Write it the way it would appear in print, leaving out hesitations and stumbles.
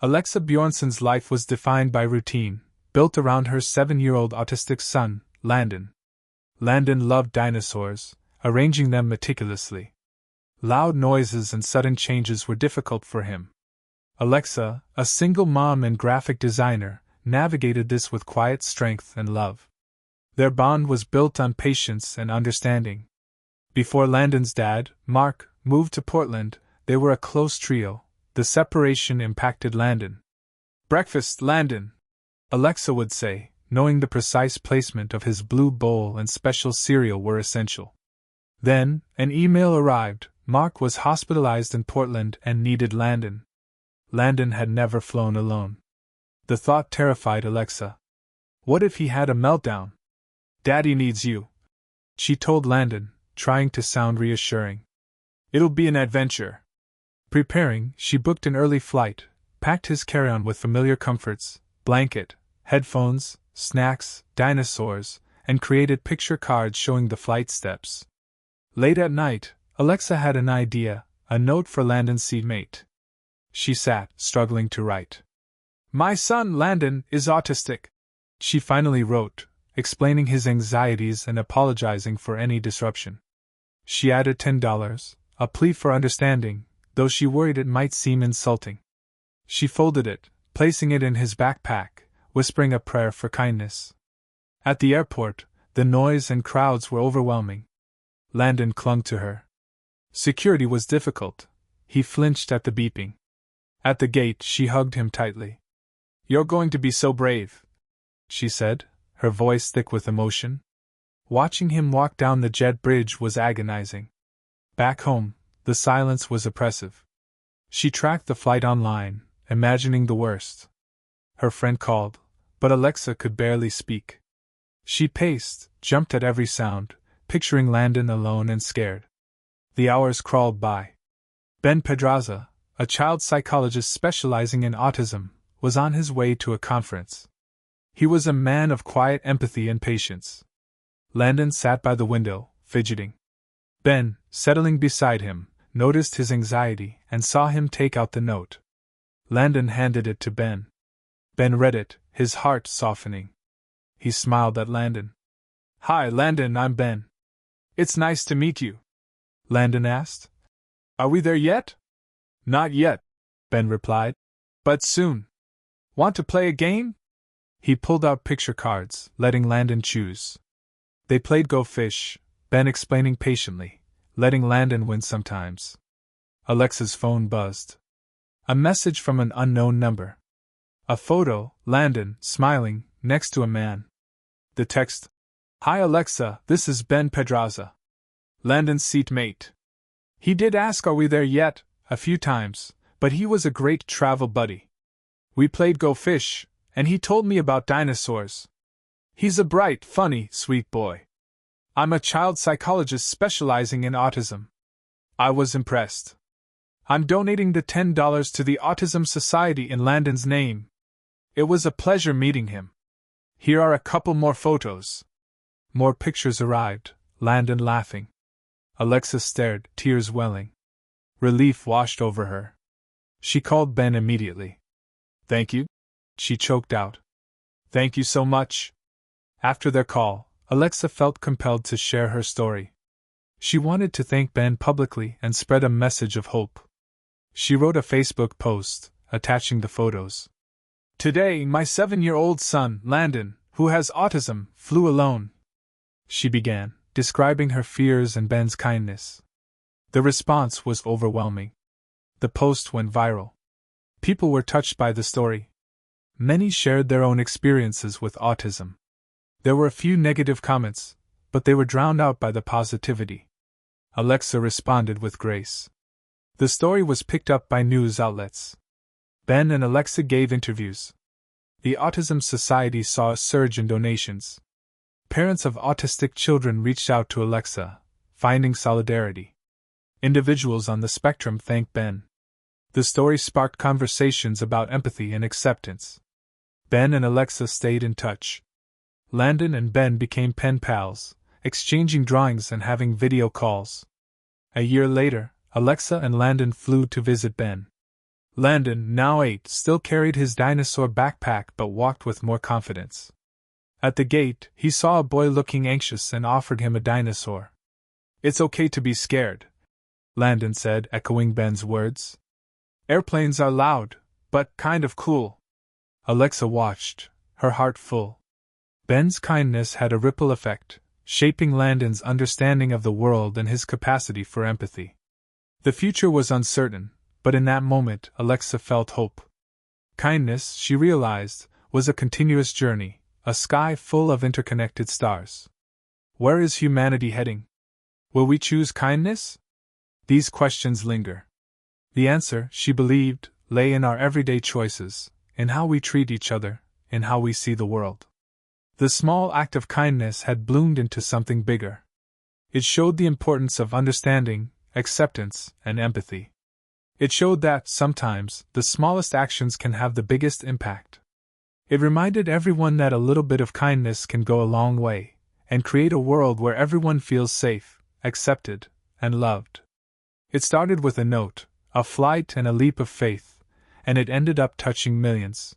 Alexa Bjornson's life was defined by routine, built around her 7-year-old autistic son, Landon. Landon loved dinosaurs, arranging them meticulously. Loud noises and sudden changes were difficult for him. Alexa, a single mom and graphic designer, navigated this with quiet strength and love. Their bond was built on patience and understanding. Before Landon's dad, Mark, moved to Portland, they were a close trio. The separation impacted Landon. "Breakfast, Landon," Alexa would say, knowing the precise placement of his blue bowl and special cereal were essential. Then, an email arrived. Mark was hospitalized in Portland and needed Landon. Landon had never flown alone. The thought terrified Alexa. What if he had a meltdown? "Daddy needs you," she told Landon, trying to sound reassuring. "It'll be an adventure." Preparing, she booked an early flight, packed his carry-on with familiar comforts, blanket, headphones, snacks, dinosaurs, and created picture cards showing the flight steps. Late at night, Alexa had an idea, a note for Landon's seatmate. She sat, struggling to write. "My son, Landon, is autistic," she finally wrote, explaining his anxieties and apologizing for any disruption. She added $10, a plea for understanding, though she worried it might seem insulting. She folded it, placing it in his backpack, whispering a prayer for kindness. At the airport, the noise and crowds were overwhelming. Landon clung to her. Security was difficult. He flinched at the beeping. At the gate, she hugged him tightly. "You're going to be so brave," she said, her voice thick with emotion. Watching him walk down the jet bridge was agonizing. Back home, the silence was oppressive. She tracked the flight online, imagining the worst. Her friend called, but Alexa could barely speak. She paced, jumped at every sound, picturing Landon alone and scared. The hours crawled by. Ben Pedraza, a child psychologist specializing in autism, was on his way to a conference. He was a man of quiet empathy and patience. Landon sat by the window, fidgeting. Ben, settling beside him, noticed his anxiety and saw him take out the note. Landon handed it to Ben. Ben read it, his heart softening. He smiled at Landon. "Hi, Landon, I'm Ben. It's nice to meet you," Landon asked. "Are we there yet?" "Not yet," Ben replied. "But soon. Want to play a game?" He pulled out picture cards, letting Landon choose. They played Go Fish, Ben explaining patiently, letting Landon win sometimes. Alexa's phone buzzed. A message from an unknown number. A photo, Landon, smiling, next to a man. The text: "Hi Alexa, this is Ben Pedraza, Landon's seatmate. He did ask are we there yet, a few times, but he was a great travel buddy. We played Go Fish, and he told me about dinosaurs. He's a bright, funny, sweet boy. I'm a child psychologist specializing in autism. I was impressed. I'm donating the $10 to the Autism Society in Landon's name. It was a pleasure meeting him. Here are a couple more photos." More pictures arrived, Landon laughing. Alexa stared, tears welling. Relief washed over her. She called Ben immediately. "Thank you," she choked out. "Thank you so much." After their call, Alexa felt compelled to share her story. She wanted to thank Ben publicly and spread a message of hope. She wrote a Facebook post, attaching the photos. "Today, my 7-year-old son, Landon, who has autism, flew alone," she began, describing her fears and Ben's kindness. The response was overwhelming. The post went viral. People were touched by the story. Many shared their own experiences with autism. There were a few negative comments, but they were drowned out by the positivity. Alexa responded with grace. The story was picked up by news outlets. Ben and Alexa gave interviews. The Autism Society saw a surge in donations. Parents of autistic children reached out to Alexa, finding solidarity. Individuals on the spectrum thanked Ben. The story sparked conversations about empathy and acceptance. Ben and Alexa stayed in touch. Landon and Ben became pen pals, exchanging drawings and having video calls. A year later, Alexa and Landon flew to visit Ben. Landon, now 8, still carried his dinosaur backpack but walked with more confidence. At the gate, he saw a boy looking anxious and offered him a dinosaur. "It's okay to be scared," Landon said, echoing Ben's words. "Airplanes are loud, but kind of cool." Alexa watched, her heart full. Ben's kindness had a ripple effect, shaping Landon's understanding of the world and his capacity for empathy. The future was uncertain, but in that moment Alexa felt hope. Kindness, she realized, was a continuous journey, a sky full of interconnected stars. Where is humanity heading? Will we choose kindness? These questions linger. The answer, she believed, lay in our everyday choices, in how we treat each other, in how we see the world. The small act of kindness had bloomed into something bigger. It showed the importance of understanding, acceptance, and empathy. It showed that, sometimes, the smallest actions can have the biggest impact. It reminded everyone that a little bit of kindness can go a long way, and create a world where everyone feels safe, accepted, and loved. It started with a note, a flight and a leap of faith, and it ended up touching millions.